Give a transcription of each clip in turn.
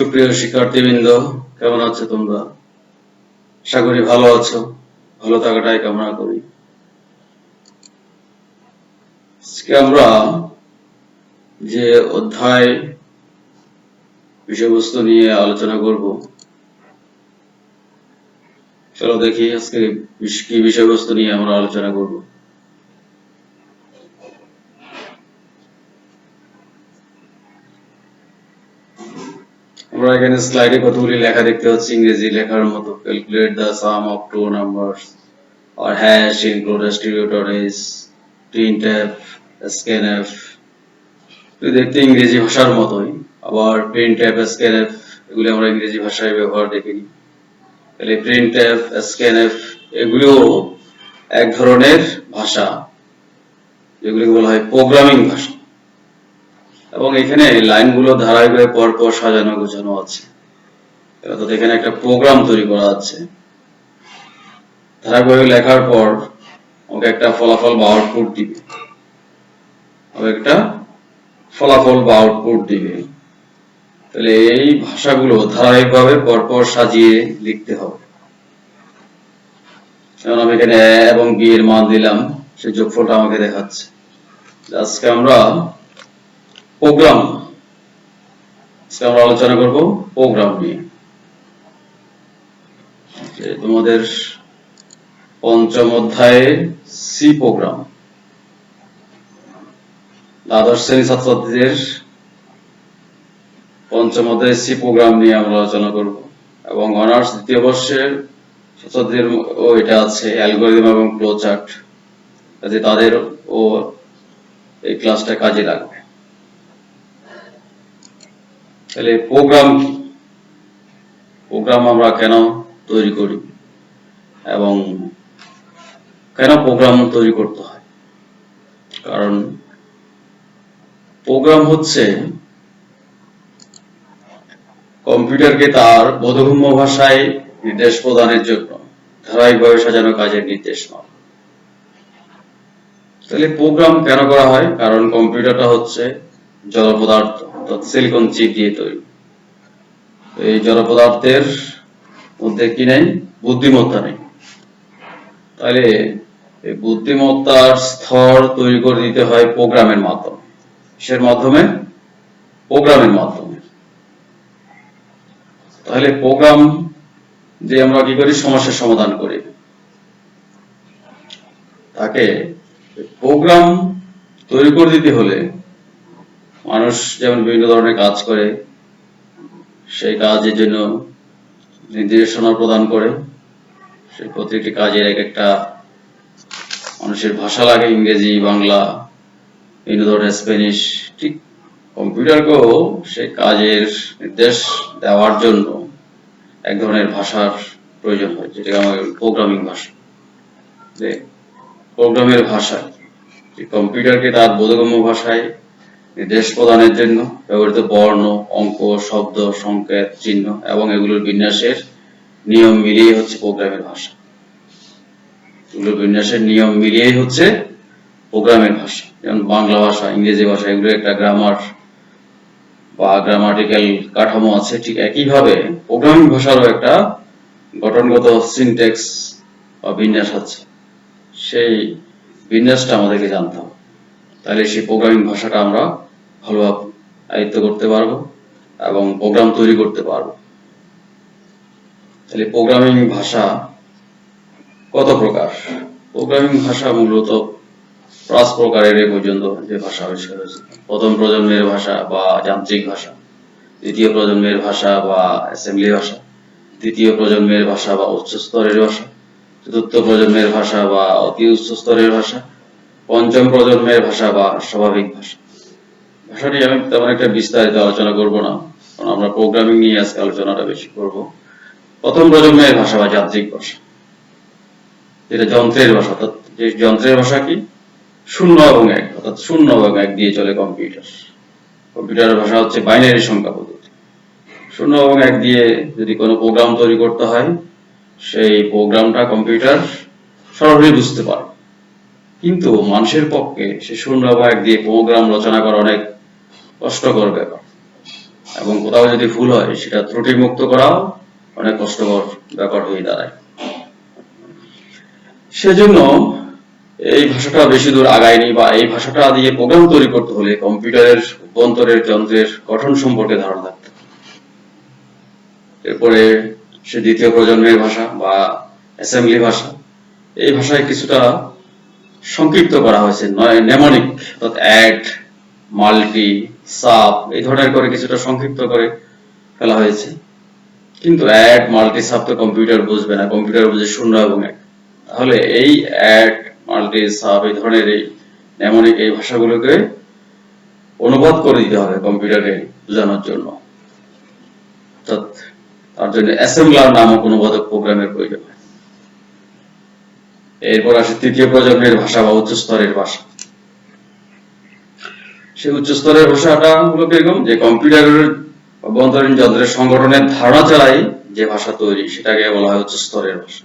সুপ্রিয় শিক্ষার্থীবৃন্দ, কেমন আছো তোমরা? আশা করি ভালো আছো। ভালো থাকাটাই কামনা করি। আজকে আমরা যে অধ্যায় বিষয়বস্তু নিয়ে আলোচনা করব, চলো দেখি আজকে কি বিষয়বস্তু নিয়ে আমরা আলোচনা করব। আমরা এখানে স্লাইডে কতগুলি লেখা দেখতে পাচ্ছি, ইংরেজি লেখার মতো। Calculate the sum of two numbers, or hash, include, distribute, or is, printf, scanf। দেখতে ইংরেজি ভাষার মতোই, আবার printf, scanf এগুলি আমরা ইংরেজি ভাষায় ব্যবহার দেখিনি। তাহলে printf, scanf এগুলো এক ধরনের ভাষা, যেগুলিকে বলা হয় প্রোগ্রামিং ভাষা। এবং এখানে লাইনগুলো ধারাবাহিকভাবে পরপর সাজানো গোছানো আছে। অর্থাৎ এখানে একটা প্রোগ্রাম তৈরি করা আছে। ধারাবাহিক লেখার পর আমাকে একটা ফলাফল বা আউটপুট দিবে। তাহলে এই ভাষাগুলো ধারাবাহিকভাবে পরপর সাজিয়ে লিখতে হবে। যেমন আমি এখানে a এবং b এর মান দিলাম, সেই যোগফলটা আমাকে দেখাচ্ছে। আজকে আমরা আলোচনা করব প্রোগ্রাম নিয়ে। তোমাদের পঞ্চম অধ্যায়ে সি প্রোগ্রাম, দ্বাদশ শ্রেণী ছাত্রছাত্রীদের পঞ্চম অধ্যায়ে সি প্রোগ্রাম নিয়ে আমরা আলোচনা করব। এবং অনার্স দ্বিতীয় বর্ষের ছাত্রছাত্রীদের এটা আছে অ্যালগরিদম এবং ফ্লো চার্ট, কাজে তাদের ও এই ক্লাসটা কাজে লাগবে। তাহলে প্রোগ্রাম কি? প্রোগ্রাম আমরা কেন তৈরি করি এবং কেন প্রোগ্রাম তৈরি করতে হয়? কারণ প্রোগ্রাম হচ্ছে কম্পিউটারকে তার বোধগম্য ভাষায় নির্দেশ প্রদানের জন্য ধারাবাহিকভাবে সাজানো কাজের নির্দেশনা। তাহলে প্রোগ্রাম কেন করা হয়? কারণ কম্পিউটারটা হচ্ছে জড় পদার্থ, অর্থাৎ সিলিকন চিপ দিয়ে তৈরি। এই জড় পদার্থের মধ্যে কি নেই? বুদ্ধিমত্তা নেই। তাহলে এই বুদ্ধিমত্তার স্তর তৈরি করে দিতে হয় প্রোগ্রামের মাধ্যমে। কিসের মাধ্যমে? প্রোগ্রামের মাধ্যমে। তাহলে প্রোগ্রাম যে আমরা কি করি? সমস্যার সমাধান করি। তাকে প্রোগ্রাম তৈরি করে দিতে হলে মানুষ যেমন বিভিন্ন ধরনের কাজ করে, সেই কাজের জন্য নির্দেশনা প্রদান করে। সেই প্রত্যেকটি কাজের এক একটা মানুষের ভাষা লাগে, ইংরেজি, বাংলা, বিভিন্ন ধরনের স্প্যানিশ। ঠিক কম্পিউটারকেও সেই কাজের নির্দেশ দেওয়ার জন্য এক ধরনের ভাষার প্রয়োজন হয়, যেটাকে আমাদের প্রোগ্রামিং ভাষা। প্রোগ্রামের ভাষা কম্পিউটারকে তার বোধগম্য ভাষায় নির্দেশ প্রদানের জন্য ব্যবহৃত বর্ণ, অঙ্ক, শব্দ, সংকেত, চিহ্ন এবং এগুলোর বিন্যাসের নিয়ম মিলিয়ে হচ্ছে প্রোগ্রামের ভাষা। এগুলোর বিন্যাসের নিয়ম মিলিয়েই হচ্ছে প্রোগ্রামের ভাষা। যেমন বাংলা ভাষা, ইংরেজি ভাষা, এগুলো একটা গ্রামার বা গ্রামাটিক্যাল কাঠামো আছে। ঠিক একইভাবে প্রোগ্রামিং ভাষারও একটা গঠনগত সিনট্যাক্স বা বিন্যাস আছে। সেই বিন্যাসটা আমাদেরকে জানতে হবে। তাহলে সেই প্রোগ্রামিং ভাষাটা আমরা ভালোভাবে আয়ত্ত করতে পারবো এবং প্রোগ্রাম তৈরি করতে পারবো। তাহলে প্রোগ্রামিং ভাষা কত প্রকার? প্রোগ্রামিং ভাষা মূলত 5 প্রকারের এ পর্যন্ত যে ভাষা আবিষ্কার হয়েছে। প্রথম প্রজন্মের ভাষা বা যান্ত্রিক ভাষা, দ্বিতীয় প্রজন্মের ভাষা বা অ্যাসেম্বলি ভাষা, তৃতীয় প্রজন্মের ভাষা বা উচ্চ স্তরের ভাষা, চতুর্থ প্রজন্মের ভাষা বা অতি উচ্চ স্তরের ভাষা, পঞ্চম প্রজন্মের ভাষা বা স্বাভাবিক ভাষা। ভাষাটি আমি তেমন একটা বিস্তারিত আলোচনা করব না, কারণ আমরা প্রোগ্রামিং নিয়ে আজকে আলোচনাটা বেশি করব। প্রথম প্রজন্মের ভাষা বা যান্ত্রিক ভাষা, যেটা যন্ত্রের ভাষা। অর্থাৎ যে যন্ত্রের ভাষা কি? 0 এবং 1, অর্থাৎ 0 এবং 1 দিয়ে চলে কম্পিউটার। কম্পিউটারের ভাষা হচ্ছে বাইনারি সংখ্যা পদ্ধতি। 0 এবং 1 দিয়ে যদি কোনো প্রোগ্রাম তৈরি করতে হয়, সেই প্রোগ্রামটা কম্পিউটার সরাসরি বুঝতে পারে। কিন্তু মানুষের পক্ষে সে 0 এবং 1 দিয়ে প্রোগ্রাম রচনা করা অনেক কষ্টকর ব্যাপার। এবং কোথাও যদি ভুল হয় সেটা ত্রুটি মুক্ত করাও অনেক কষ্টকর ব্যাপার হয়ে দাঁড়ায়। সেজন্য এই ভাষাটা বেশি দূর আগায়নি, বা এই ভাষাটা দিয়ে প্রোগ্রাম তৈরি করতে হলে কম্পিউটারের অভ্যন্তরের যন্ত্রের গঠন সম্পর্কে ধারণা থাকতে হবে। এরপরে সে দ্বিতীয় প্রজন্মের ভাষা বা অ্যাসেম্বলি ভাষা, এই ভাষায় কিছুটা সংক্ষিপ্ত করা হয়েছে, নেমনিক অর্থাৎ অ্যাড, মাল্টি, সাব এই ধরনের করে কিছুটা সংক্ষিপ্ত করে ফেলা হয়েছে। কিন্তু অ্যাড, মাল্টি, সাব তো কম্পিউটার বুঝবে না, কম্পিউটার বুঝে 0 এবং 1। তাহলে এই অ্যাড, মাল্টি, সাব এই ধরনের এই নেমনিক এই ভাষাগুলোকে অনুবাদ করে দিতে হবে কম্পিউটারে বোঝানোর জন্য। অর্থাৎ তার জন্য অ্যাসেম্বলার নামক অনুবাদক প্রোগ্রামের প্রয়োজন হয়। এরপর আসে তৃতীয় প্রজন্মের ভাষা বা উচ্চ স্তরের ভাষা। সেই উচ্চ স্তরের ভাষাটা হলো এরকম যে কম্পিউটারের অভ্যন্তরীণ যন্ত্রের সংগঠনের ধারণা ছাড়াই যে ভাষা তৈরি, সেটাকে বলা হয় উচ্চ স্তরের ভাষা।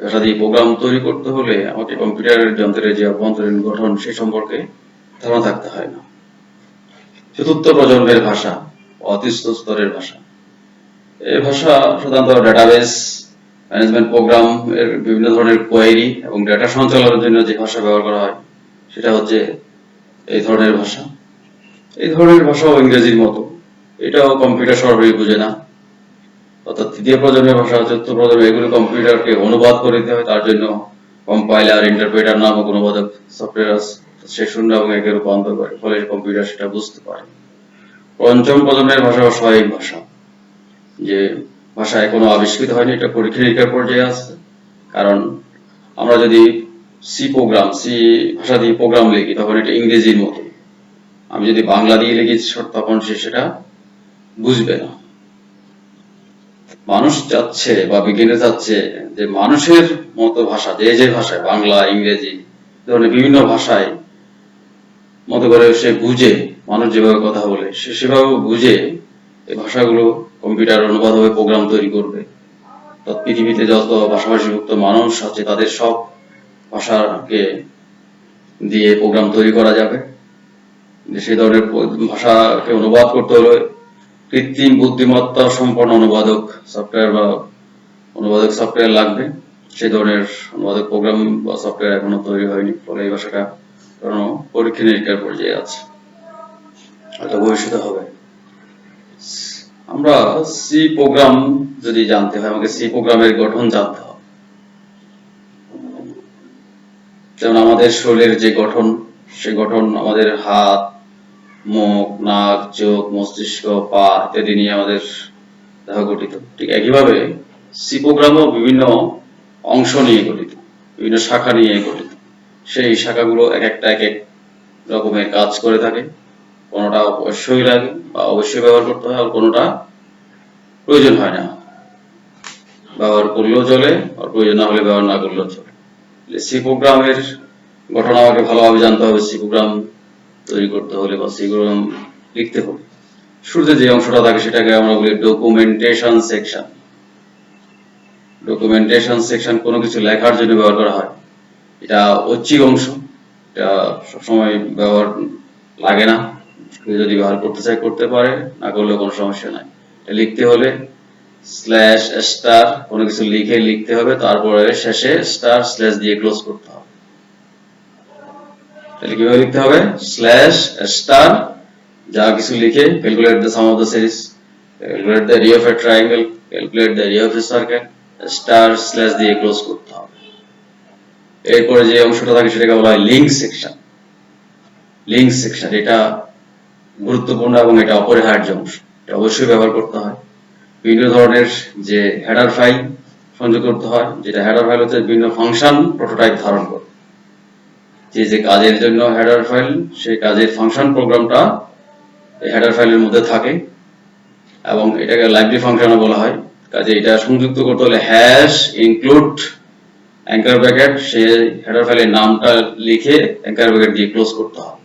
ভাষা দিয়ে প্রোগ্রাম তৈরি করতে হলে আমাকে কম্পিউটারের যন্ত্রের যে অভ্যন্তরীণ গঠন সেই সম্পর্কে ধারণা থাকতে হয় না। চতুর্থ প্রজন্মের ভাষা, অতিউচ্চ স্তরের ভাষা। এই ভাষা সাধারণত ডাটাবেস ম্যানেজমেন্ট প্রোগ্রাম এর বিভিন্ন ধরনের কোয়েরি এবং ডেটা সঞ্চালনের জন্য যে ভাষা ব্যবহার করা হয় সেটা হচ্ছে এই ধরনের ভাষা। এই ধরনের ভাষাও ইংরেজির মতো, এটাও কম্পিউটার সরাসরি বুঝে না। অর্থাৎ তৃতীয় প্রজন্মের ভাষা, চতুর্থ প্রজন্ম, এগুলো কম্পিউটারকে অনুবাদ করে দিতে হয়। তার জন্য কম্পাইলার, ইন্টারপ্রেটার নামক অনুবাদক সফটওয়্যার আছে, সে 0 এবং 1 রূপান্তর করে, ফলে কম্পিউটার সেটা বুঝতে পারে। পঞ্চম প্রজন্মের ভাষা অস্বাভাবিক ভাষা, যে ভাষায় কোনো আবিষ্কৃত হয়নি, এটা পরীক্ষা নিরীক্ষার পর্যায়ে আছে। কারণ আমরা যদি সি ভাষা দিয়ে প্রোগ্রাম লিখি তখন এটা ইংরেজির মতো, আমি যদি বাংলা দিয়ে লিখি তখন সে সেটা বুঝবে না। মানুষ চাচ্ছে বা বিজ্ঞানী চাচ্ছে যে মানুষের মতো ভাষা, যে ভাষায় বাংলা, ইংরেজি ধরনের বিভিন্ন ভাষায় মতো করে সে বুঝে, মানুষ যেভাবে কথা বলে সে সেভাবে বুঝে এই ভাষাগুলো কম্পিউটার অনুবাদ হবে, প্রোগ্রাম তৈরি করবে। পৃথিবীতে যত ভাষাভাষীভুক্ত মানুষ আছে তাদের সব ভাষাকে দিয়ে প্রোগ্রাম তৈরি করা যাবে। সেই ধরনের ভাষাকে অনুবাদ করতে হলে কৃত্রিম বুদ্ধিমত্তা সম্পন্ন অনুবাদক সফটওয়্যার বা অনুবাদক সফটওয়্যার লাগবে। সেই ধরনের অনুবাদক প্রোগ্রাম বা সফটওয়্যার এখনো তৈরি হয়নি, ফলে এই ভাষাটা কারণ পরীক্ষা নিরীক্ষার পর্যায়ে আছে, হয়তো ভবিষ্যতে হবে। আমরা সি প্রোগ্রাম যদি জানতে হয়, আমাকে সি প্রোগ্রামের গঠন জানতে হবে। যেমন আমাদের শরীরের যে গঠন, সে গঠন আমাদের হাত, মুখ, নাক, চোখ, মস্তিষ্ক, পা ইত্যাদি নিয়ে আমাদের দেহ গঠিত। ঠিক একইভাবে সি প্রোগ্রামও বিভিন্ন অংশ নিয়ে গঠিত, বিভিন্ন শাখা নিয়ে গঠিত। সেই শাখাগুলো এক একটা এক এক রকমের কাজ করে থাকে। কোনোটা অবশ্যই লাগে বা অবশ্যই ব্যবহার করতে হয়, আর কোনোটা প্রয়োজন হয় না, ব্যবহার করলেও চলে, আর প্রয়োজন না হলে ব্যবহার না করলেও চলে। সি প্রোগ্রামের গঠন আমাকে ভালোভাবে জানতে হবে। সি প্রোগ্রাম তৈরি করতে হলে বা সি প্রোগ্রাম লিখতে হলে শুরুতে যে অংশটা থাকে সেটাকে আমরা বলি ডকুমেন্টেশন সেকশন। ডকুমেন্টেশন সেকশন কোনো কিছু লেখার জন্য ব্যবহার করা হয়। এটা ঐচ্ছিক অংশ, এটা সবসময় ব্যবহার লাগে না, যদি ব্যবহার করতে চায় করতে পারে, না করলে কোনো সমস্যা নাই। লিখতে হলে স্ল্যাশ স্টার কোনো কিছু লিখতে হবে, তারপরে শেষে স্টার স্ল্যাশ দিয়ে ক্লোজ করতে হবে। তাহলে কিভাবে লিখতে হবে? স্ল্যাশ স্টার যা কিছু লিখে calculate the sum of the series, calculate the area of a triangle, calculate the area of A circle, star slash দিয়ে ক্লোজ করতে হবে। এরপরে যে অংশটা থাকে সেটাকে বলা হয় লিংক সেকশন। লিংক সেকশন এটা গুরুত্বপূর্ণ এবং এটা অপরিহার্য অংশ, এটা অবশ্যই ব্যবহার করতে হয়। বিভিন্ন ধরনের যে হেডার ফাইল সংযোগ করতে হয়, যেটা হেডার ফাইল হচ্ছে বিভিন্ন ফাংশন প্রোটোটাইপ ধারণ করে। যে কাজের জন্য হেডার ফাইল, সেই কাজের ফাংশন প্রোগ্রামটা এই হেডার ফাইলের মধ্যে থাকে এবং এটাকে লাইব্রেরি ফাংশনও বলা হয়। কাজে এটা সংযুক্ত করতে হলে হ্যাশ ইনক্লুড অ্যাঙ্কার ব্র্যাকেট, সেই হেডার ফাইলের নামটা লিখে অ্যাঙ্কার ব্র্যাকেট দিয়ে ক্লোজ করতে হবে।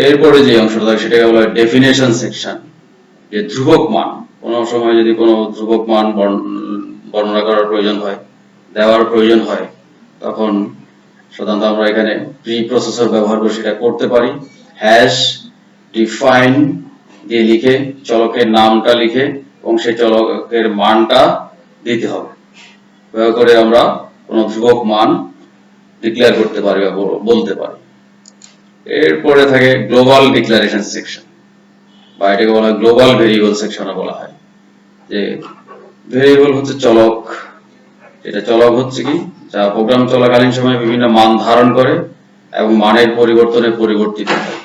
এরপরে যে অংশটা থাকে সেটাকে বলা হয় ডেফিনেশন সেকশন, যে ধ্রুবক মান। কোনো সময় যদি কোনো ধ্রুবক মান বর্ণনা করার প্রয়োজন হয়, দেওয়ার প্রয়োজন হয়, তখন সাধারণত আমরা এখানে প্রি প্রসেসর ব্যবহার করে সেটা করতে পারি। হ্যাশ ডিফাইন দিয়ে লিখে চলকের নামটা লিখে এবং সেই চলকের মানটা দিতে হবে। ব্যবহার করে আমরা কোনো ধ্রুবক মান ডিক্লেয়ার করতে পারি বা বলতে পারি। এরপরে থাকে গ্লোবাল ডিক্লারেশন সেকশন, বা এটাকে বলা হয় গ্লোবাল ভেরিয়েবল সেকশন বলা হয়। যে ভেরিয়েবল হচ্ছে চলক, এটা চলক হচ্ছে কি, যা প্রোগ্রাম চলাকালীন সময়ে বিভিন্ন মান ধারণ করে এবং মানের পরিবর্তনে পরিবর্তিত হয়।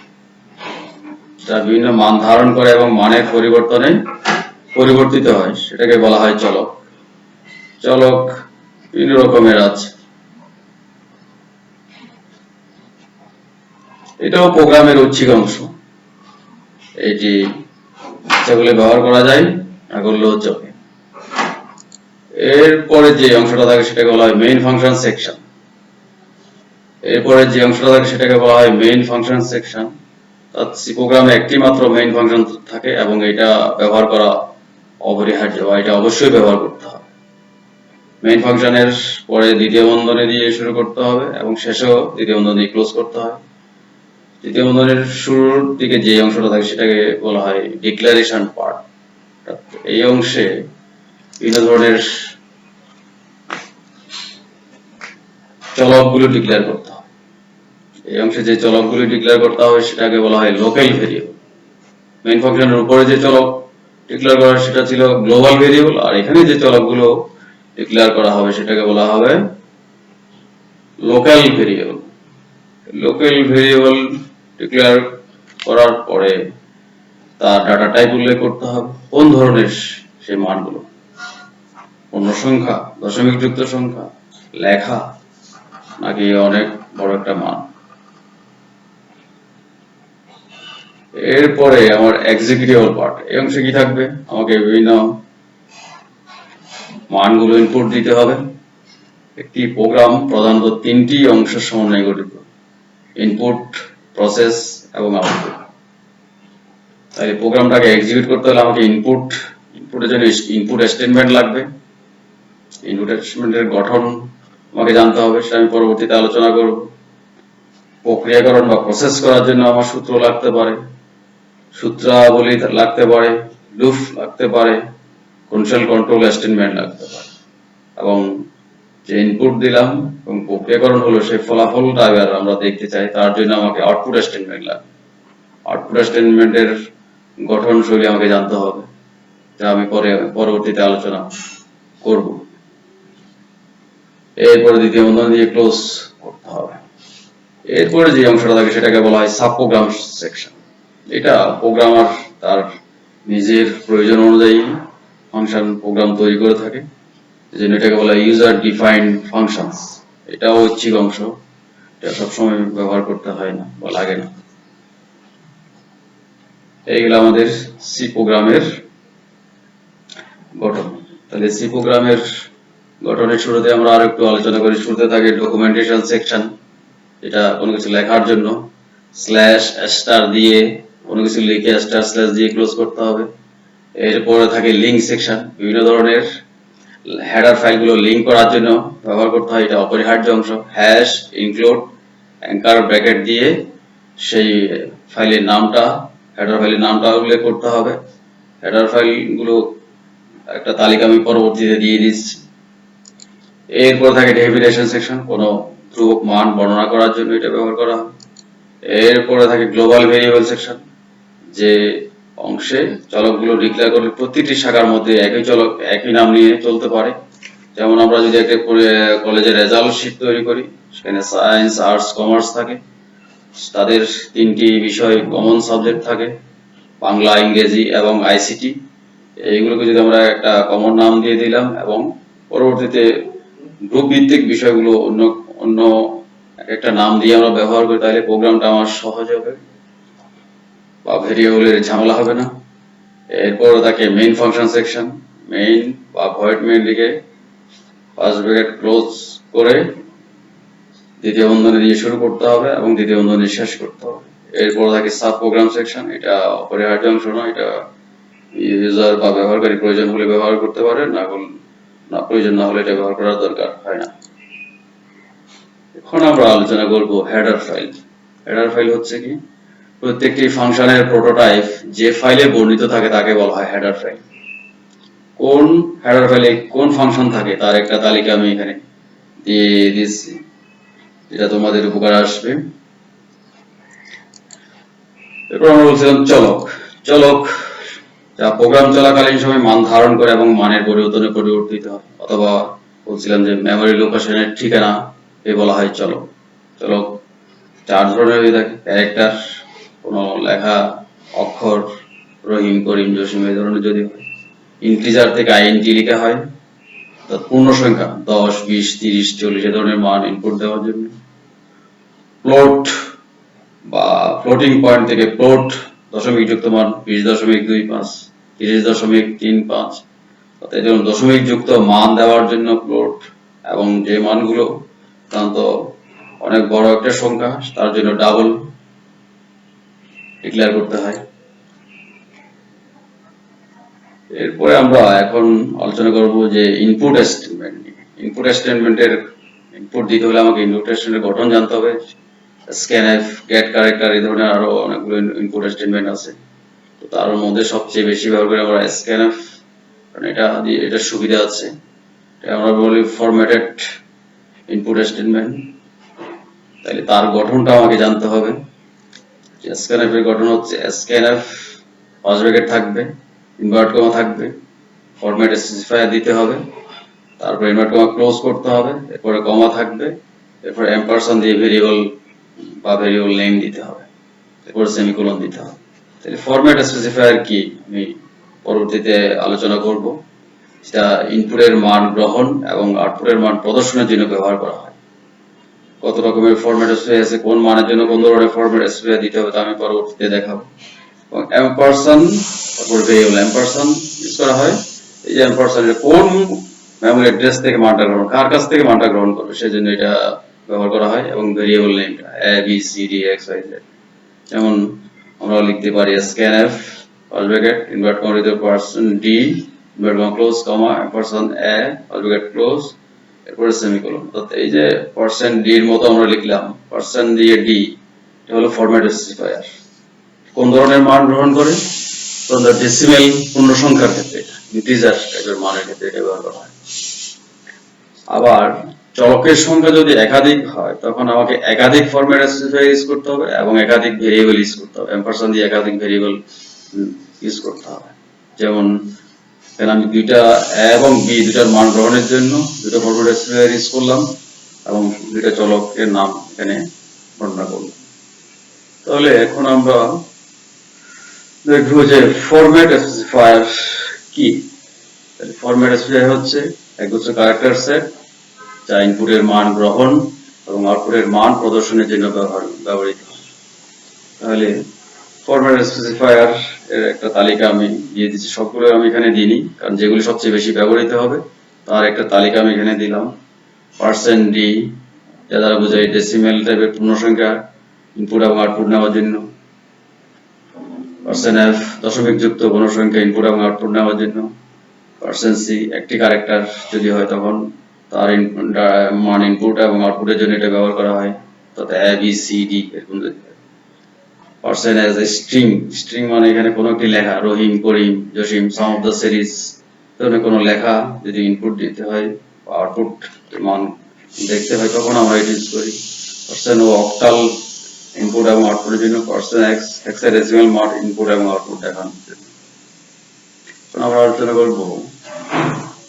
যা বিভিন্ন মান ধারণ করে এবং মানের পরিবর্তনে পরিবর্তিত হয় সেটাকে বলা হয় চলক। চলক বিভিন্ন রকমের আছে। এটাও প্রোগ্রামের ঐচ্ছিক অংশ, এটি সেগুলো ব্যবহার করা যায় না করলেও চলে। এরপরে যে অংশটা থাকে সেটাকে বলা হয় মেইন ফাংশন সেকশন। এরপরে যে অংশটা থাকে সেটাকে বলা হয় মেইন ফাংশন সেকশন। সি প্রোগ্রামে একটি মাত্র মেইন ফাংশন থাকে এবং এটা ব্যবহার করা অপরিহার্য, বা এটা অবশ্যই ব্যবহার করতে হবে। মেইন ফাংশনের পরে দ্বিতীয় বন্ধনী দিয়ে শুরু করতে হবে এবং শেষেও দ্বিতীয় বন্ধনী দিয়ে ক্লোজ করতে হবে। দ্বিতীয় বন্ধনীর শুরুর দিকে যে অংশটা থাকে সেটাকে বলা হয় ডিক্লারেশন পার্ট। এই অংশে বিভিন্ন ধরনের চলকগুলো ডিক্লেয়ার করতে হবে। এই অংশে যে চলকগুলো ডিক্লেয়ার করতে হবে সেটাকে বলা হয় লোকাল ভেরিয়েবল। মেইন ফাংশনের উপরে যে চলক ডিক্লেয়ার করা সেটা ছিল গ্লোবাল ভেরিয়েবল, আর এখানে যে চলকগুলো ডিক্লেয়ার করা হবে সেটাকে বলা হবে local variable. Local variable declare করার পরে তার ডাটা টাইপ উল্লেখ করতে হবে, কোন ধরনের সেই মানগুলো, পূর্ণ সংখ্যা, দশমিক যুক্ত সংখ্যা, লেখা, নাকি অনেক বড় একটা মান। এরপরে আমার এক্সিকিউটেবল পার্ট। এই অংশে কি থাকবে, আমাকে বিভিন্ন মানগুলো ইনপুট দিতে হবে। একটি প্রোগ্রাম প্রধানত তিনটি অংশের সমন্বয়ে গঠিত: ইনপুট, প্রসেস এবং আউটপুট। তাই প্রোগ্রামটাকে এক্সিকিউট করতে হলে আমাকে ইনপুটের জন্য ইনপুট স্টেটমেন্ট লাগবে। ইনপুট স্টেটমেন্টের গঠন আমাকে জানতে হবে, সেটা আমি পরবর্তীতে আলোচনা করব। প্রক্রিয়াকরণ বা প্রসেস করার জন্য আমার সূত্র লাগতে পারে, সূত্রাবলী লাগতে পারে, লুপ লাগতে পারে, কনসোল কন্ট্রোল স্টেটমেন্ট লাগতে পারে। এবং যে ইনপুট দিলাম এবং প্রক্রিয়াকরণ হলো সেই ফলাফলটা এবার আমরা দেখতে চাই, তার জন্য আমাকে আউটপুট স্টেটমেন্ট লাগবে। আউটপুট স্টেটমেন্টের গঠন শৈলী আমাকে জানতে হবে, যা আমি পরবর্তীতে আলোচনা করব। এরপরে দ্বিতীয় বন্ধনী দিয়ে ক্লোজ করতে হবে। এরপরে যে অংশটা থাকে সেটাকে বলা হয় সাব প্রোগ্রাম সেকশন। এটা প্রোগ্রামার তার নিজের প্রয়োজন অনুযায়ী ফাংশন প্রোগ্রাম তৈরি করে থাকে, যেন এটাকে বলা হয় ইউজার ডিফাইন্ড ফাংশনস। এটাও ঐচ্ছিক অংশ, এটা সবসময় ব্যবহার করতে হয় না বা লাগে না। এইগুলো আমাদের সি প্রোগ্রামের গঠন। তাহলে সি প্রোগ্রামের গঠনের শুরুতে আমরা আর একটু আলোচনা করি। শুরুতে থাকে ডকুমেন্টেশন সেকশন, এটা কোনো কিছু লেখার জন্য স্ল্যাশ স্টার দিয়ে কোনো কিছু লিখে স্টার স্ল্যাশ দিয়ে ক্লোজ করতে হবে। এরপরে থাকে লিঙ্ক সেকশন, বিভিন্ন ধরনের হেডার ফাইলগুলো লিঙ্ক করার জন্য ব্যবহার করতে হয়, এটা অপরিহার্য অংশ। হ্যাশ, ইনক্লুড, অ্যাঙ্কার ব্র্যাকেট দিয়ে সেই ফাইলের নামটা, হেডার ফাইলের নামটা উল্লেখ করতে হবে। হেডার ফাইলগুলো একটা তালিকা আমি পরবর্তীতে দিয়ে দিচ্ছি। এরপর থাকে ডেফিনেশন সেকশন, কোনো ধ্রুবক মান বর্ণনা করার জন্য এটা ব্যবহার করা হয়। এরপরে থাকে গ্লোবাল ভেরিয়েবল সেকশন, যে অংশে চলকগুলো ডিক্লেয়ার করলে প্রতিটি শাখার মধ্যে একই চলক একই নাম নিয়ে চলতে পারে। যেমন আমরা যদি একটা কলেজের রেজাল্ট শিট তৈরি করি, সেখানে সায়েন্স, আর্টস, কমার্স থাকে, তাদের তিনটি বিষয় কমন সাবজেক্ট থাকে, বাংলা, ইংরেজি এবং আইসিটি। এইগুলোকে যদি আমরা একটা কমন নাম দিয়ে দিলাম এবং পরবর্তীতে গ্রুপ ভিত্তিক বিষয়গুলো অন্য অন্য একটা নাম দিয়ে আমরা ব্যবহার করি, তাহলে প্রোগ্রামটা আমার সহজ হবে বা ভেরিয়েবলের ঝামেলা হবে না। এরপর থাকে মেইন ফাংশন সেকশন। মেইন বা ভয়েড মেইন লিখে ফার্স্ট ব্র্যাকেট ক্লোজ করে দ্বিতীয় বন্ধনী দিয়ে শুরু করতে হবে এবং দ্বিতীয় বন্ধনী শেষ করতে হবে। এরপর থাকে সাব প্রোগ্রাম সেকশন, এটা অপরিহার্য অংশ না, এটা ইউজার বা ব্যবহারকারী প্রয়োজন হলে ব্যবহার করতে পারে, না প্রয়োজন না হলে এটা ব্যবহার করার দরকার হয় না। এখন আমরা আলোচনা করব হেডার ফাইল। হেডার ফাইল হচ্ছে কি, প্রত্যেকটি ফাংশনের প্রোটোটাইপ যে ফাইলে বর্ণিত থাকে তাকে বলা হয় হেডার ফাইল। কোন হেডার ফাইলে কোন ফাংশন থাকে তার একটা তালিকা আমি এখানে দিয়ে দিচ্ছি, যেটা তোমাদের উপকার আসবে। এরপর আমরা বলছিলাম চলক। চলক যা প্রোগ্রাম চলাকালীন সময় মান ধারণ করে এবং মানের পরিবর্তনে পরিবর্তিত হয়, অথবা বলছিলাম যে মেমোরি লোকেশনের ঠিকানা এ বলা হয় চলক। চলক 4 ধরনের হয়ে থাকে: ক্যারেক্টার, কোনো লেখা, অক্ষর, রহিম, করিম, জসিম এই ধরনের যদি হয়। ইন্টিজার থেকে আইএনটি লেখা হয়, পূর্ণ সংখ্যা 10, 20, 30, 40 এ ধরনের মান ইনপুট দেওয়ার জন্য। ফ্লোট বা ফ্লোটিং পয়েন্ট থেকে ফ্লোট দশমিক যুক্ত মান 20.25, 30.35, অর্থাৎ দশমিক যুক্ত মান দেওয়ার জন্য ফ্লোট, এবং যে মানগুলো সাধারণত অনেক বড় একটা সংখ্যা তার জন্য ডাবল ডিক্লেয়ার করতে হয়। এরপরে আমরা এখন আলোচনা করব যে ইনপুট স্টেটমেন্ট। ইনপুট স্টেটমেন্টের ইনপুট দিতে হলে আমাকে ইনপুট স্টেটমেন্টের গঠন জানতে হবে। স্ক্যানএফ, গেট ক্যারেক্টার এই ধরনের আরো অনেকগুলো ইনপুট স্টেটমেন্ট আছে। তো তার মধ্যে সবচেয়ে বেশি ব্যবহার করি আমরা স্ক্যানএফ, কারণ এটা সুবিধা আছে। এটা আমরা বলি ফরম্যাটেড ইনপুট স্টেটমেন্ট। তাহলে তার গঠনটা আমাকে জানতে হবে। স্ক্যানএফ এর গঠন হচ্ছে স্ক্যানএফ ফার্স্ট ব্র্যাকেট থাকবে, ইনভার্ট কমা থাকবে, ফরম্যাট স্পেসিফায়ার দিতে হবে, তারপর ইনভার্ট কমা ক্লোজ করতে হবে, এরপরে কমা থাকবে, এরপর এম্পারসেন্ট দিয়ে ভেরিয়েবল বা ভেরিয়েবল নেম দিতে হবে, এরপর সেমিকোলন দিতে হবে। তাহলে ফরম্যাট স্পেসিফায়ার কি আমি পরবর্তীতে আলোচনা করব। সেটা ইনপুটের মান গ্রহণ এবং আউটপুটের মান প্রদর্শনের জন্য ব্যবহার করা হয়। কত রকমের ফরম্যাট স্পেসিফায়ার আছে, কোন মানের জন্য কোন ধরনের ফরম্যাট স্পেসিফায়ার দিতে হবে তা আমি পরবর্তীতে দেখাবো। এবং এম্পারসেন্ট, তারপর ভেরিয়েবল এম্পারসেন্ট ইউজ করা হয়। এই যে এম্পারসেন্ট কোন মেমরি অ্যাড্রেস থেকে মানটা গ্রহণ, কার কাছ থেকে মানটা গ্রহণ করবে সেজন্য এটা ব্যবহার করা হয়। এবং ভেরিয়েবল নেমটা A B C D X Y Z, যেমন আমরা লিখতে পারি scanf first bracket invert comma দিতে percent d invert comma close comma percent a first bracket close, এরপরে সেমিকোলন। অর্থাৎ এই যে পারসেন্ট ডি এর মতো আমরা লিখলাম, পারসেন্ট দিয়ে ডি, এটা হলো ফরম্যাট স্পেসিফায়ার। কোন ধরনের মান গ্রহণ করে? ডেসিমেল পূর্ণ সংখ্যার ক্ষেত্রে, ইন্টিজার টাইপের মানের ক্ষেত্রে এটা ব্যবহার করা হয়। আবার চলকের সংখ্যা যদি একাধিক হয় তখন আমাকে একাধিক ফরম্যাট স্পেসিফায়ার ইউজ করতে হবে এবং একাধিক ভেরিয়েবল ইউজ করতে হবে। এম্পারসেন্ট দিয়ে একাধিক ভেরিয়েবল ইউজ করতে হবে। যেমন এখানে আমি দুইটা এ এবং বি দুটার মান গ্রহণের জন্য দুটো ফরম্যাট স্পেসিফায়ার ইউজ করলাম এবং দুইটা চলকের নাম এখানে বর্ণনা করলাম। তাহলে এখন আমরা দেখব যে ফরম্যাট স্পেসিফায়ার কি। ফরম্যাট স্পেসিফায়ার হচ্ছে একগুচ্ছ ক্যারেক্টার সেট যা ইনপুটের মান গ্রহণ এবং আউটপুটের মান প্রদর্শনের জন্য ব্যবহৃত হয়। তাহলে ফরম্যাট স্পেসিফায়ার এর একটা তালিকা আমি দিয়ে দিচ্ছি, সবগুলো আমি এখানে দিইনি কারণ যেগুলি সবচেয়ে বেশি ব্যবহৃত হবে তার একটা তালিকা আমি এখানে দিলাম। পারসেন্ট ডি, যা দ্বারা বোঝায় ডেসিমেল টাইপের পূর্ণ সংখ্যা ইনপুট এবং আউটপুট নেওয়ার জন্য। পারসেন্ট এফ, দশমিক যুক্ত পূর্ণ সংখ্যা ইনপুট এবং আউটপুট নেওয়ার জন্য। পারসেন্ট সি, একটি ক্যারেক্টার যদি হয় তখন তার মান ইনপুট এবং আউটপুটের জন্য এটা ব্যবহার করা হয়, অর্থাৎ এ বি সি ডি এরকম যদি হয়। Percent as a string, string মানে এখানে কোনো একটি লেখা, রহিম, করিম, জসিম, সাম অফ দ্য সিরিজ ধরনের কোনো লেখা যদি ইনপুট দিতে হয় বা আউটপুট মান দেখতে হয় তখন আমরা এটা ইউজ করি। পারসেন্ট ও অক্টাল, ইনপুট এবং আউটপুটের জন্য। পারসেন্ট এক্স, হেক্সাডেসিমাল মান ইনপুট এবং আউটপুট দেখানোর জন্য। আমরা আলোচনা করব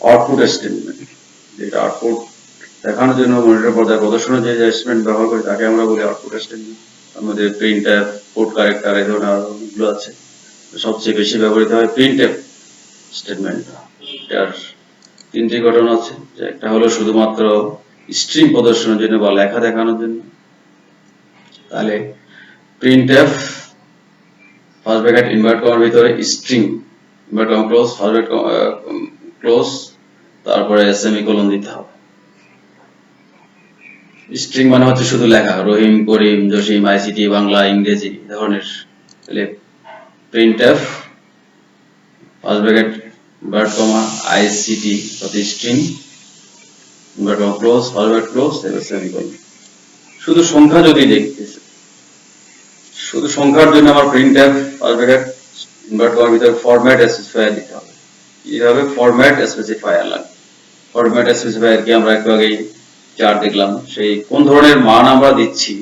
আউটপুট স্টেটমেন্ট, যেটা আউটপুট দেখানোর জন্য মনিটর পর্দায় প্রদর্শনের যে স্টেটমেন্ট ব্যবহার করি তাকে আমরা বলি আউটপুট স্টেটমেন্ট। তার মধ্যে প্রিন্টএফ, পুট ক্যারেক্টার এই ধরনের আরো অনেকগুলো আছে। সবচেয়ে বেশি ব্যবহৃত হয় প্রিন্টএফ স্টেটমেন্ট। এটার তিনটি গঠন আছে, যে একটা হলো শুধুমাত্র স্ট্রিং প্রদর্শনের জন্য বা লেখা দেখানোর জন্য। তাহলে প্রিন্টএফ ফার্স্ট ব্র্যাকেট ইনভার্ট কমার ভিতরে string invert comma close first bracket close, তারপরে সেমিকোলন দিতে হবে। স্ট্রিং মানে হচ্ছে শুধু লেখা, রহিম, করিম, জসিম, আইসিটি, বাংলা, ইংরেজি ধরনের। তাহলে printf first bracket invert comma ICT অর্থাৎ string invert comma close first bracket close, এবার সেমিকোলন। শুধু সংখ্যা যদি দেখতেছে, শুধু সংখ্যার জন্য আমার printf ফার্স্ট ব্র্যাকেট ইনভার্ট কমার ভিতরে ফরম্যাট স্পেসিফায়ার দিতে হবে। কিভাবে? ফরম্যাট স্পেসিফায়ার লাগে। ফরম্যাট স্পেসিফায়ার কি আমরা একটু আগেই চার্ট দেখলাম, সেই কোন ধরনের মান আমরা দিচ্ছি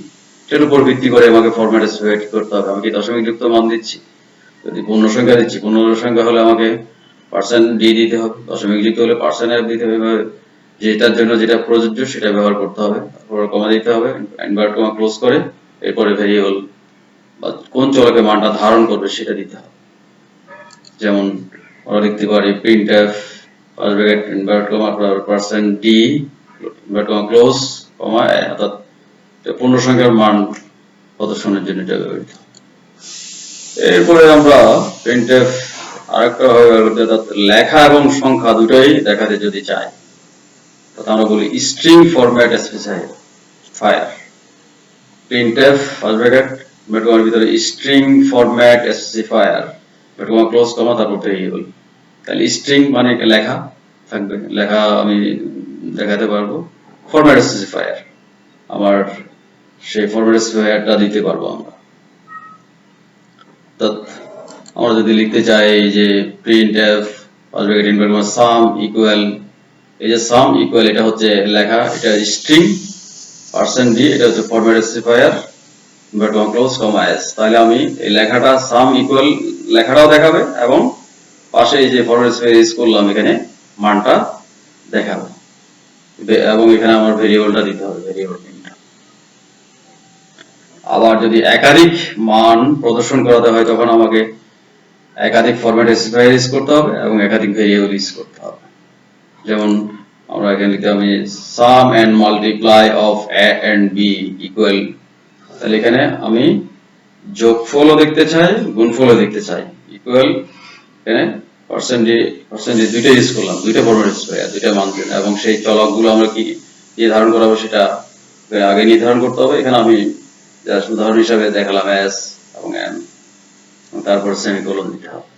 সেটার উপর ভিত্তি করে আমাকে ফরম্যাট স্পেসিফাই করতে হবে। আমি কি দশমিক যুক্ত মান দিচ্ছি? যদি পূর্ণ সংখ্যা দিচ্ছি, পূর্ণ সংখ্যা হলে আমাকে %d দিতে হবে, দশমিক যুক্ত হলে %f দিতে হবে, যেটার জন্য যেটা প্রযোজ্য সেটা ব্যবহার করতে হবে, তারপর কমা দিতে হবে, ইনভার্ট কমা ক্লোজ করে এরপরে ভেরিয়েবল বা কোন চলকে মানটা ধারণ করবে সেটা দিতে হবে। যেমন আমরা লিখতে পারি printf ফার্স্ট ব্র্যাকেট ইনভার্ট কমা %d ইনভার্ট কমা ক্লোজ কমা, অর্থাৎ পূর্ণ সংখ্যার মান প্রদর্শনের জন্য এটা ব্যবহৃত। এরপরে আমরা printf আরেকটা ভাবে ব্যবহার করতে, অর্থাৎ লেখা এবং সংখ্যা দুটোই দেখাতে যদি চাই, তাহলে আমরা বলি string format specifier. printf first bracket invert কমার ভিতরে string format specifier invert comma close কমা তারপর ভেরিয়েবল। তাহলে স্ট্রিং মানে লেখা থাকবে, লেখা আমি দেখাতে পারবো, ফরম্যাট স্পেসিফায়ার আমার সেই ফরম্যাট স্পেসিফায়ারটা দিতে পারবো আমরা। অর্থাৎ আমরা যদি লিখতে চাই যে printf ফার্স্ট ব্র্যাকেট ইনভার্ট কমা সাম ইকুয়াল, এই যে সাম ইকুয়াল এটা হচ্ছে লেখা, এটা স্ট্রিং, %d এটা হচ্ছে format specifier invert comma close কমা s। তাহলে আমি এই লেখাটা সাম ইকুয়াল লেখাটাও দেখাবে এবং পাশে এই যে ফরম্যাট স্পেসিফায়ার ইউজ করলাম এখানে মানটা দেখাবে, এবং এখানে আমার ভেরিয়েবলটা দিতে হবে, ভেরিয়েবল প্রিন্টটা। আবার যদি একাধিক মান প্রদর্শন করাতে হয় তখন আমাকে একাধিক ফরম্যাট স্পেসিফায়ার ইউজ করতে হবে এবং একাধিক ভেরিয়েবল ইউজ করতে হবে। যেমন আমরা এখানে লিখতে হবে sum and multiply of a and b equal, তাহলে এখানে আমি যোগফলও দেখতে চাই গুণফলও দেখতে চাই, ইকুয়াল এখানে %d দুইটা ইউজ করলাম, দুইটা ফরম্যাট স্পেসিফায়ার, দুইটা মান দিন, এবং সেই চলকগুলো আমরা কি দিয়ে ধারণ করাবো সেটা আগে নির্ধারণ করতে হবে। এখানে আমি জাস্ট উদাহরণ হিসাবে দেখালাম s এবং m, তারপর সেমিকোলন দিতে হবে।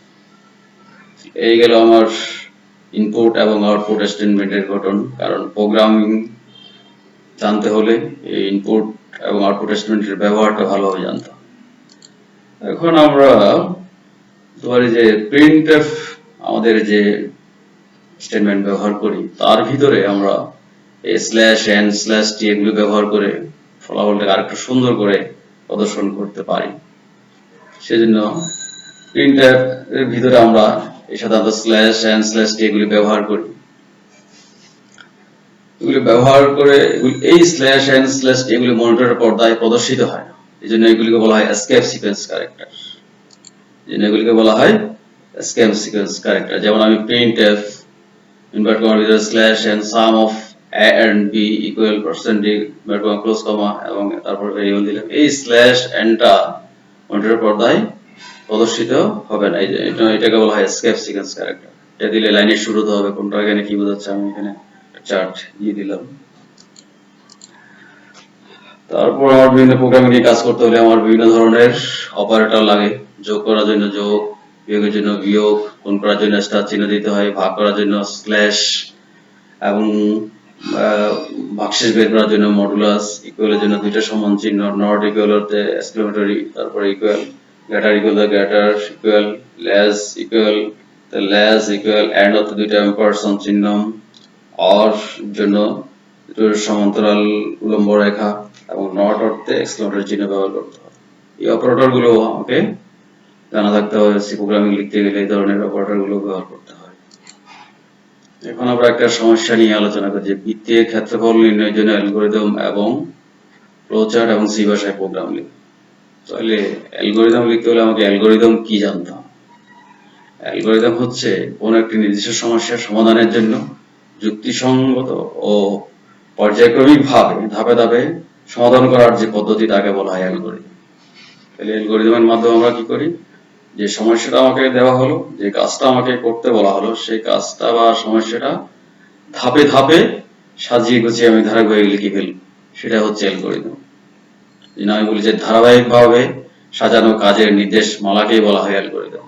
এই গেল আমার ইনপুট এবং আউটপুট স্টেটমেন্টের গঠন। কারণ প্রোগ্রামিং জানতে হলে এই ইনপুট এবং আউটপুট স্টেটমেন্টের ব্যবহারটা ভালোভাবে জানতে হবে। এখন আমরা ধরি যে printf আমাদের যে স্টেটমেন্ট ব্যবহার করি তার ভিতরে আমরা এই /n/t এগুলো ব্যবহার করে ফলাফলটাকে আরেকটু সুন্দর করে প্রদর্শন করতে পারি। সেজন্য printf এর ভিতরে আমরা এই সাধারণত /n/t এগুলি ব্যবহার করি। এগুলি ব্যবহার করে এই /n/t এগুলি মনিটরের পর্দায় প্রদর্শিত হয় না, এজন্য এগুলিকে বলা হয় এসকেপ সিকোয়েন্স ক্যারেক্টার। এগুলিকে বলা হয় এসকেপ সিকোয়েন্স ক্যারেক্টার। যেমন আমি printf ইনভার্ট কমার ভিতরে /n sum of a and b equal %d invert comma close কমা এবং তারপর ভেরিয়েবল দিলাম, এই /n টা মনিটরের পর্দায় প্রদর্শিত হবে না, এটাকে বলা হয় এসকেপ সিকোয়েন্স ক্যারেক্টার। এটা দিলে লাইনের শুরুতে হবে, কোনটা এখানে কি বোঝাচ্ছে আমি এখানে চার্ট দিয়ে দিলাম। তারপর আমার বিভিন্ন প্রোগ্রামিং নিয়ে কাজ করতে হলে আমার বিভিন্ন ধরনের অপারেটর লাগে। যোগ করার জন্য যোগ, বিয়োগের জন্য বিয়োগ, গুণ করার জন্য স্টার চিহ্ন দিতে হয়, ভাগ করার জন্য স্ল্যাশ, এবং ভাগশেষ বের করার জন্য মডুলাস, ইকুয়ালের জন্য দুইটা সমান চিহ্ন, নট ইকুয়াল হতে এক্সক্লেমেটরি, তারপর equal, greater equal the greater, equal, less equal the less, equal, and হতে দুইটা এম্পারসন চিহ্ন, অর জন্য দুটো সমান্তরাল উলম্ব রেখা, এবং নট অর্থে এক্সক্লেমেটরি চিহ্ন ব্যবহার করতে হয়। এই অপারেটর গুলো আমাকে জানা থাকতে হবে, সি প্রোগ্রামিং লিখতে গেলে এই ধরনের অপারেটর গুলো ব্যবহার করতে হয়। এখন আমরা একটা সমস্যা নিয়ে আলোচনা করি যে বৃত্তের ক্ষেত্রফল নির্ণয়ের জন্য অ্যালগরিদম এবং ফ্লোচার্ট এবং সি ভাষায় প্রোগ্রাম লিখব। তাহলে অ্যালগরিদম লিখতে হলে আমাকে অ্যালগরিদম কি জানতে হবে। অ্যালগরিদম হচ্ছে কোন একটি নির্দিষ্ট সমস্যার সমাধানের জন্য যুক্তিসঙ্গত ও পর্যায়ক্রমিকভাবে ধাপে ধাপে সমাধান করার যে পদ্ধতি তাকে বলা হয় অ্যালগরিদম। তাহলে অ্যালগরিদমের মাধ্যমে আমরা কি করি, যে সমস্যাটা আমাকে দেওয়া হলো, যে কাজটা আমাকে করতে বলা হলো, সেই কাজটা বা সমস্যাটা ধাপে ধাপে সাজিয়ে গুছিয়ে আমি ধারাবাহিক লিখে ফেলব, সেটা হচ্ছে অ্যালগরিদম। আমি বলি যে ধারাবাহিকভাবে সাজানো কাজের নির্দেশ মালাকেই বলা হয় অ্যালগরিদম।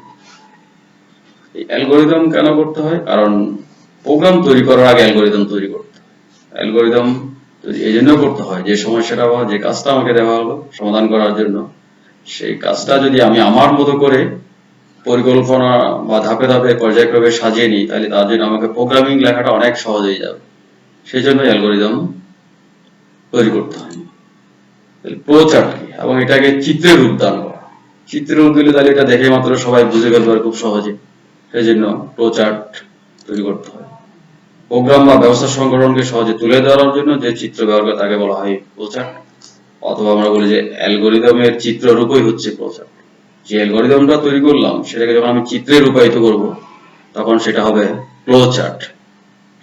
এই অ্যালগরিদম কেন করতে হয়? কারণ প্রোগ্রাম তৈরি করার আগে অ্যালগরিদম তৈরি করতে হয়। অ্যালগরিদম এই জন্য করতে হয় যে সমস্যাটা বা যে কাজটা আমাকে দেওয়া হলো সমাধান করার জন্য সেই কাজটা যদি আমি আমার মতো করে পরিকল্পনা বা ধাপে ধাপে পর্যায়ক্রমে সাজিয়ে নিই, তাহলে তার জন্য আমাকে প্রোগ্রামিং লেখাটা অনেক সহজ হয়ে যাবে। সেই জন্য অ্যালগোরিদম তৈরি করতে হয়। ফ্লো চার্ট কি, এবং এটাকে চিত্রের রূপ দান করা। চিত্রের রূপ দিলে তাহলে এটা দেখে মাত্র সবাই বুঝে ফেলতে পারে খুব সহজে। সেই জন্য ফ্লো চার্ট তৈরি করতে হয়। প্রোগ্রাম বা ব্যবস্থা সংগঠনকে সহজে তুলে ধরার জন্য যে চিত্র ব্যবহার করে তাকে বলা হয় ফ্লো চার্ট, অথবা আমরা বলি যে অ্যালগোরিদমের চিত্ররূপই হচ্ছে ফ্লো চার্ট। যে অ্যালগোরিদমটা তৈরি করলাম সেটাকে যখন আমি চিত্রে রূপায়িত করব তখন সেটা হবে ফ্লো চার্ট।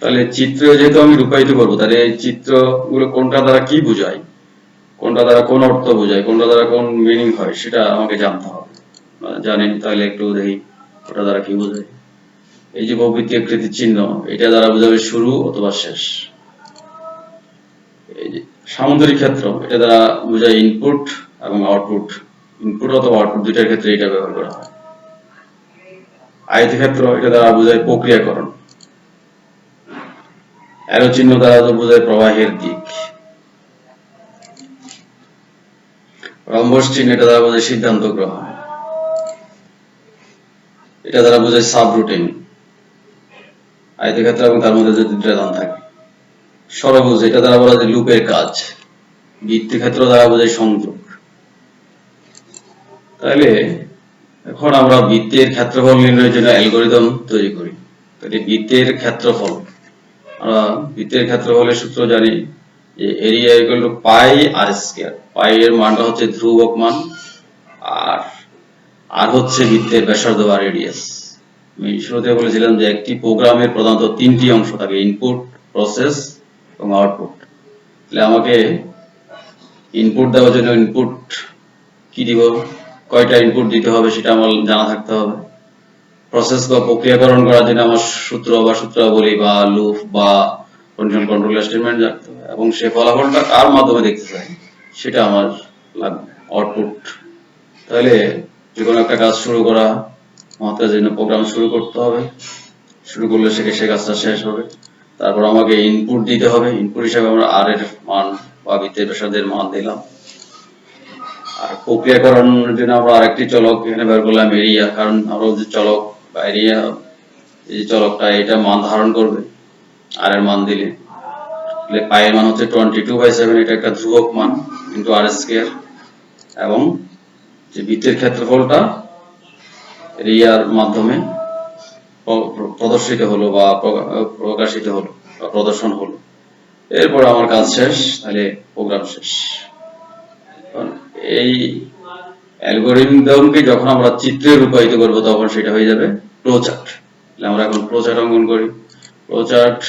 তাহলে চিত্র যেহেতু আমি রূপায়িত করবো, তাহলে এই চিত্রগুলো কোনটা দ্বারা কি বোঝায়, কোনটা দ্বারা কোন অর্থ বোঝায়, কোনটা দ্বারা কোন মিনিং হয়, সেটা আমাকে জানতে হবে। জানেন তাহলে একটু দেখি ওটা দ্বারা কি বোঝায়। এই যে প্রবৃত্তি আকৃতির চিহ্ন, এটা দ্বারা বোঝাবে শুরু অথবা শেষ। এই যে সামুদ্রিক ক্ষেত্র, এটা দ্বারা বোঝায় ইনপুট এবং আউটপুট। ইনপুট অথবা আউটপুট দুইটার ক্ষেত্রে এটা ব্যবহার করা হয়। আয়তক্ষেত্র, এটা দ্বারা বোঝায় প্রক্রিয়াকরণ। অ্যারো চিহ্ন দ্বারা বোঝায় প্রবাহের দিক। রম্বস চিহ্ন, এটা দ্বারা বোঝায় সিদ্ধান্ত গ্রহণ। এটা দ্বারা বোঝায় সাব রুটিন। আয়তক্ষেত্র এবং তার মধ্যে যে দুইটা দান থাকে। ষড়ভুজ, এটা দ্বারা বলা যায় লুপের কাজ। বৃত্তক্ষেত্র দ্বারা বোঝায় সংযোগ। তাহলে এখন আমরা বৃত্তের ক্ষেত্রফল নির্ণয়ের জন্য অ্যালগোরিদম তৈরি করি। তাহলে বৃত্তের ক্ষেত্রফল, আমরা বৃত্তের ক্ষেত্রফলের সূত্র জানি যে area equal to pi r square. Pi এর মানটা হচ্ছে ধ্রুবক মান, আর হচ্ছে বৃত্তের ব্যাসার্ধ বা রেডিয়াস। আমি শুরুতে বলেছিলাম যে একটি প্রোগ্রামের প্রধানত তিনটি অংশ থাকে, ইনপুট, প্রসেস এবং আউটপুট। তাহলে আমাকে ইনপুট দেওয়ার জন্য ইনপুট কি দিব, কয়টা ইনপুট দিতে হবে সেটা আমার জানা থাকতে হবে। প্রসেস বা প্রক্রিয়াকরণ করার জন্য আমার সূত্র বা সূত্রাবলী বা লুপ বা কন্ডিশন কন্ট্রোল স্টেটমেন্ট রাখতে হবে, এবং সে ফলাফলটা কার মাধ্যমে দেখতে চাই সেটা আমার লাগবে, আউটপুট। তাহলে যে কোনো একটা কাজ শুরু করা মাত্রার জন্য প্রোগ্রাম শুরু করতে হবে, শুরু করলে সে কাজটা শেষ হবে। তারপর আমাকে ইনপুট দিতে হবে, ইনপুট হিসাবে আমরা আর এর মান বা বৃত্তের ব্যাসার্ধের মান দিলাম। আর প্রক্রিয়াকরণের জন্য আমরা আরেকটি চলক এখানে বের করলাম, এরিয়া। কারণ আমরা যে চলক বা এরিয়া, এই যে চলকটা, এটা মান ধারণ করবে আর এর মান দিলে। পাই এর মান হচ্ছে 22/7, এটা একটা ধ্রুবক মান ইনটু আর স্কয়ার, এবং যে বৃত্তের ক্ষেত্রফলটা এরিয়ার মাধ্যমে প্রদর্শিত হলো বা প্রকাশিত হলো বা প্রদর্শন হলো। এরপর আমার কাজ শেষ, তাহলে প্রোগ্রাম শেষ। এই অ্যালগোরিদমকে যখন আমরা চিত্রে রূপায়িত করব তখন সেটা হয়ে যাবে ফ্লো চার্ট। তাহলে আমরা এখন ফ্লো চার্ট অঙ্কন করি। ফ্লো চার্ট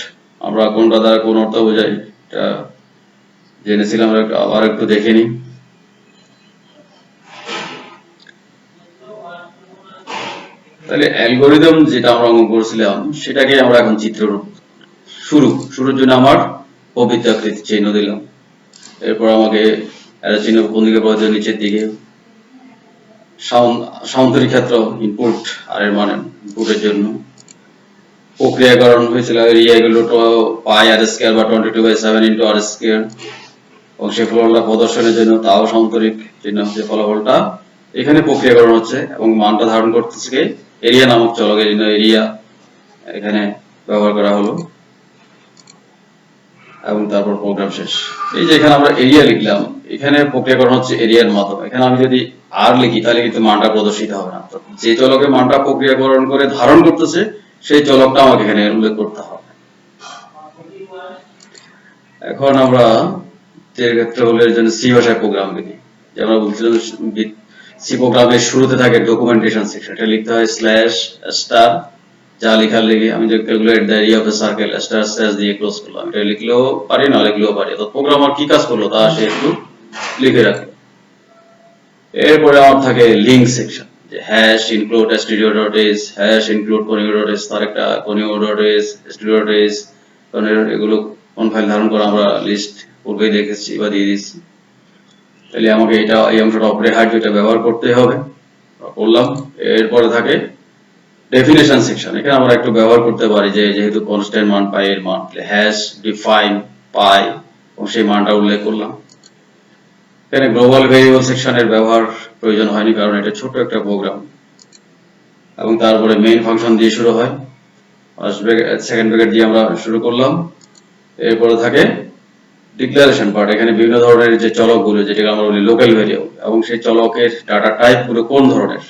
আমরা কোনটা দ্বারা কোন অর্থ বোঝাই এটা জেনেছিলাম, আবার একটু দেখে নিই। তাহলে অ্যালগোরিদম যেটা আমরা অঙ্কন করেছিলাম সেটাকে আমরা এখন চিত্ররূপ। শুরুর জন্য আমার প্রবৃত্তি আকৃতির চিহ্ন দিলাম। এরপর আমাকে অ্যারো চিহ্ন কোন দিকে প্রয়োজন, নিচের দিকে। সামুদ্রিক ক্ষেত্র, ইনপুট আর এর মান ইনপুটের জন্য। প্রক্রিয়াকরণ হয়েছিল area equal to pi r square বা 22/7 ইনটু আর স্কয়ার, এবং সেই ফলাফলটা প্রদর্শনের জন্য তাও সামুদ্রিক চিহ্ন হচ্ছে ফলাফলটা। এখানে প্রক্রিয়াকরণ হচ্ছে এবং মানটা ধারণ করতেছে এরিয়া নামক চলকের জন্য, এরিয়া এখানে ব্যবহার করা হলো, এবং তারপর প্রোগ্রাম শেষ। এই যে এখানে আমরা এরিয়া লিখলাম, এখানে প্রক্রিয়াকরণ হচ্ছে এরিয়ার মাধ্যমে। এখানে আমি যদি আর লিখি তাহলে কিন্তু মানটা প্রদর্শিত হবে না। যে চলকে মানটা প্রক্রিয়াকরণ করে ধারণ করতেছে সেই চলকটা আমাকে এখানে উল্লেখ করতে হবে। এখন আমরা ক্ষেত্রফলের জন্য সি ভাষায় প্রোগ্রাম লিখি। যে আমরা বলছিলাম সি প্রোগ্রামের শুরুতে থাকে ডকুমেন্টেশন সেকশন, এটা লিখতে হয় স্ল্যাশ স্টার, যা লেখার লিখে। আমি যে calculate the area of A circle star slash দিয়ে ক্লোজ করলাম, এটা লিখলেও পারি না লিখলেও পারি। তো প্রোগ্রামার কি কাজ করলো তা সে একটু লিখে রাখলো। এরপরে আমার থাকে লিঙ্ক সেকশন, যে hash include stdio.h, hash include conio.h, তার একটা conio.h, stdio.h, এগুলো কোন ফাইল ধারণ করে আমরা লিস্ট পূর্বেই দেখেছি বা দিয়ে দিচ্ছি। তাহলে আমাকে এটা এই অংশটা অপারেহাইড যেটা ব্যবহার করতে হবে করলাম। এরপরে থাকে ডেফিনেশন সেকশন, এখানে আমরা একটু ব্যবহার করতে পারি যে যেহেতু কনস্ট্যান্ট মান পাই এর মান, হ্যাশ ডিফাইন পাই এবং সেই মানটা উল্লেখ করলাম। এখানে গ্লোবাল ভেরিয়েবল সেকশনের ব্যবহার প্রয়োজন হয়নি, কারণ এটা ছোট একটা প্রোগ্রাম। এবং তারপরে মেইন ফাংশন দিয়ে শুরু হয়, ফার্স্ট ব্র্যাকেট সেকেন্ড ব্র্যাকেট দিয়ে আমরা শুরু করলাম। এরপরে থাকে ডিক্লারেশন পার্ট। এখানে বিভিন্ন ধরনের যে চলকগুলো, যেটাকে আমরা বলি লোকাল ভেরিয়েবল, এবং সেই চলকের ডাটা টাইপগুলো কোন ধরনের,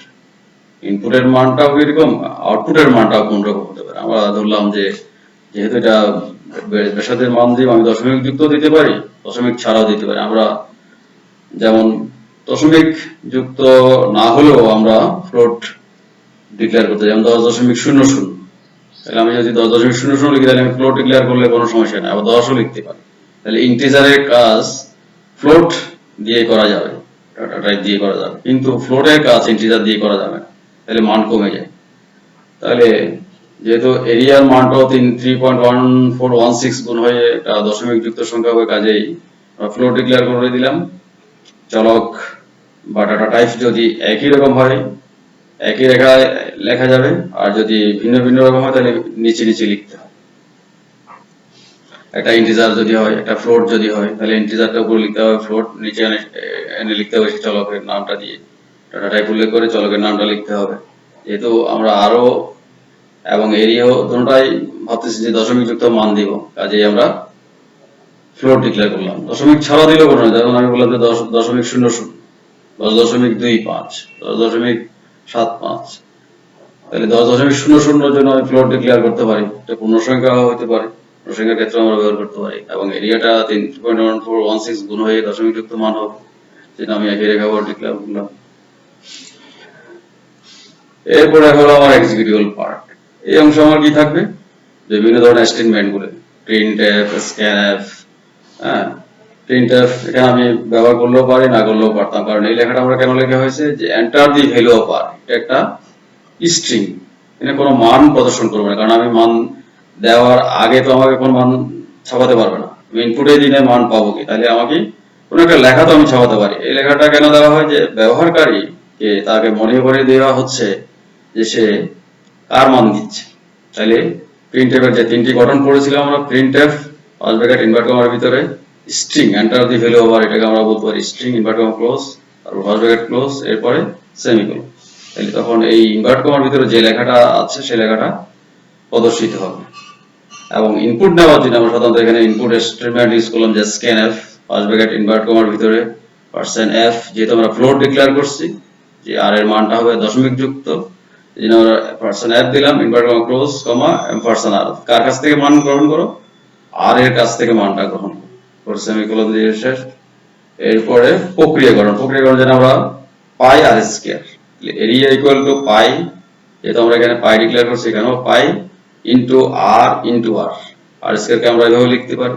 ইনপুটের মানটাও এরকম, আউটপুটের মানটাও কোন রকম হতে পারে। আমরা ধরলাম যে যেহেতু এটা ব্যাসার্ধের মান দিব, আমি দশমিক যুক্ত দিতে পারি, দশমিক ছাড়াও দিতে পারি। আমরা যেমন দশমিক যুক্ত না হলেও আমরা ফ্লোট ডিক্লেয়ার করতে, যেমন 10.00, তাহলে আমি যদি 10.00 লিখি, তাহলে আমি ফ্লোট ডিক্লেয়ার করলে কোনো সমস্যা নেই, আবার 10ও লিখতে পারি। তাহলে ইন্টিজারের কাজ ফ্লোট দিয়ে করা যাবে, ডাটা টাইপ দিয়ে করা যাবে, কিন্তু ফ্লোটের কাজ ইন্টিজার দিয়ে করা যাবে না, তাহলে মান কমে যায়। তাহলে যেহেতু এরিয়ার মানটাও 3.1416 গুণ হয়ে একটা দশমিক যুক্ত সংখ্যা হবে, কাজেই ফ্লোট ডিক্লেয়ার করে দিলাম। চলক বা ডাটা টাইপ যদি একই রকম হয়, একই রেখায় লেখা যাবে, আর যদি ভিন্ন ভিন্ন রকম হয় তাহলে নিচে নিচে লিখতে হয়। একটা ইন্টিজার যদি হয়, একটা ফ্লোট যদি হয়, তাহলে ইন্টিজারটা উপরে লিখতে হবে, ফ্লোট নিচে এনে লিখতে হবে চলকের নামটা দিয়ে, ডাটা টাইপ উল্লেখ করে চলকের নামটা লিখতে হবে। যেহেতু আমরা আরো এবং এরিয়াও দুটোটাই ভাবতেছি যে দশমিক যুক্ত মান দিব, কাজেই আমরা ফ্লোট ডিক্লেয়ার করলাম। দশমিক ছাড়া দিলেও কোনো নয়, যেমন আমি বললাম যে 10.00, 10.25, 10.75, তাহলে 10.00 জন্য আমি ফ্লোট ডিক্লেয়ার করতে পারি। এটা পূর্ণ সংখ্যা হতে পারে, পূর্ণ সংখ্যার ক্ষেত্রে আমরা ব্যবহার করতে পারি, এবং এরিয়াটা 3.1416 গুণ হয়ে দশমিক যুক্ত মান হবে, যেটা আমি একই রেখা বরাবর ডিক্লেয়ার করলাম। এরপরে হলো আমার এক্সিকিউটেবল পার্ট। এই অংশ আমার কি থাকবে, বিভিন্ন ধরনের স্টেটমেন্ট গুলো, প্রিন্টএফ, স্ক্যানএফ। হ্যাঁ, প্রিন্টএফ এখানে আমি ব্যবহার করলেও পারি, না করলেও পারতাম, কারণ এই লেখাটা আমরা কেন লেখা হয়েছে যে এন্টার দি ভ্যালু অফ আর, এটা একটা স্ট্রিং, এখানে কোনো মান প্রদর্শন করবে না, কারণ আমি মান দেওয়ার আগে তো আমাকে কোনো মান ছাপাতে পারবে না, আমি ইনপুটে দিনে মান পাবো কি, তাহলে আমাকে কোনো একটা লেখা তো আমি ছাপাতে পারি। এই লেখাটা কেন দেওয়া হয়, যে ব্যবহারকারীকে তাকে মনে করে দেওয়া হচ্ছে যে সে কার মান দিচ্ছে। তাহলে প্রিন্টএফ এর যে তিনটি গঠন পড়েছিলাম আমরা, প্রিন্টএফ ফার্স্ট ব্র্যাকেট ইনভার্ট কমার ভিতরে string enter the value of r, এটাকে আমরা বলতে পারি স্ট্রিং ইনভার্ট কমা ক্লোজ, তারপর ফার্স্ট ব্র্যাকেট ক্লোজ, এরপরে সেমিকোলন। তাহলে তখন এই ইনভার্ট কমার ভিতরে যে লেখাটা আছে সেই লেখাটা প্রদর্শিত হবে। এবং ইনপুট নেওয়ার জন্য আমরা সাধারণত এখানে ইনপুট স্টেটমেন্ট ইউজ করলাম, যে স্ক্যানএফ ফার্স্ট ব্র্যাকেট ইনভার্ট কমার ভিতরে %f, যেহেতু আমরা ফ্লোট ডিক্লেয়ার করছি যে আর এর মানটা হবে দশমিক যুক্ত, এই জন্য আমরা %f দিলাম, ইনভার্ট কমা ক্লোজ কমা %r, কার কাছ থেকে মান গ্রহণ করো, আর এর কাছ থেকে মানটা গ্রহণ করো, সেমিকোলন দিয়ে শেষ। এরপরে প্রক্রিয়াকরণ যেন আমরা পাই r square, area equal to পাই, যেহেতু আমরা এখানে পাই ডিক্লেয়ার করছি, এখানেও পাই ইন্টু আর আর স্কয়ারকে আমরা এভাবে লিখতে পারি।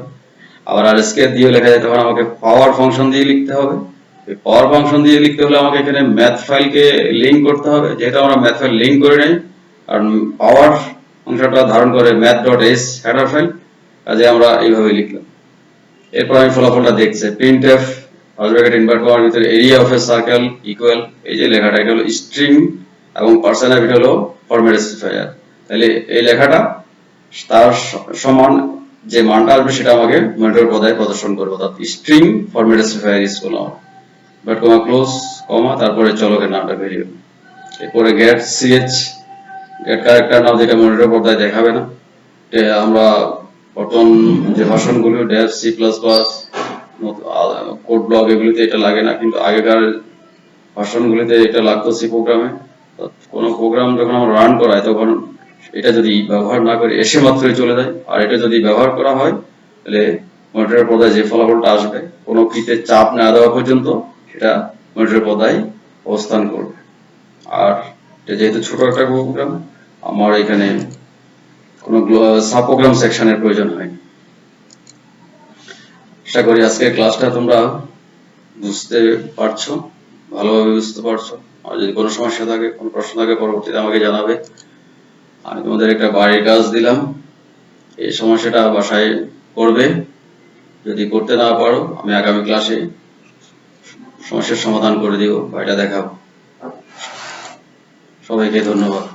আবার আর স্কয়ার দিয়ে লেখা যায়, তখন আমাকে পাওয়ার ফাংশন দিয়ে লিখতে হবে। এই পাওয়ার ফাংশন দিয়ে লিখতে হলে আমাকে এখানে ম্যাথ ফাইলকে লিংক করতে হবে, যেহেতু আমরা ম্যাথ ফাইল লিংক করে নাই, কারণ পাওয়ার ফাংশনটা ধারণ করে math.s হেডার ফাইল, কাজে আমরা এইভাবে লিখলাম। এরপর আমি ফলাফলটা দেখছি, প্রিন্টএফ ফার্স্ট ব্র্যাকেট ইনভার্ট কমার ভিতরে area of A circle equal, এই যে লেখাটা এটা হলো স্ট্রিং, এবং %f এটা হলো ফরম্যাট স্পেসিফায়ার। তাহলে এই লেখাটা তার সমান যে মানটা আসবে সেটা আমাকে মনিটর পর্দায় প্রদর্শন করবে, অর্থাৎ স্ট্রিং ফরম্যাট স্পেসিফায়ার ইউজ করলাম, বাট কমা ক্লোজ কমা, তারপরে চলকের নামটা ভেরিয়েবল। এরপরে গেট ক্যারেক্টার নাম, যেটা মনিটর পর্দায় দেখাবে না। আমরা বর্তমান যে ভার্সনগুলো Dev, C plus plus, code block, এগুলিতে এটা লাগে না, কিন্তু আগেকার ভার্সনগুলিতে এটা লাগতো সি প্রোগ্রামে। কোনো প্রোগ্রাম যখন আমরা রান করাই, তখন এটা যদি ব্যবহার না করে এসে মাত্রই চলে যায়, আর এটা যদি ব্যবহার করা হয় তাহলে মনিটরের পর্দায় যে ফলাফলটা আসবে, কোনো কিতে চাপ না দেওয়া পর্যন্ত সেটা মনিটরের পর্দায় অবস্থান করবে। আর এটা যেহেতু ছোট একটা প্রোগ্রাম, আমার এখানে কোনো সাব প্রোগ্রাম সেকশনের প্রয়োজন হয়। আশা করি আজকের ক্লাসটা তোমরা বুঝতে পারছো, ভালোভাবে বুঝতে পারছো। আর যদি কোনো সমস্যা থাকে, কোনো প্রশ্ন থাকে, পরবর্তীতে আমাকে জানাবে। আমি তোমাদের একটা বাড়ির কাজ দিলাম, এই সমস্যাটা বাসায় করবে। যদি করতে না পারো, আমি আগামী ক্লাসে সমস্যার সমাধান করে দিব বা এটা দেখাবো। সবাইকে ধন্যবাদ।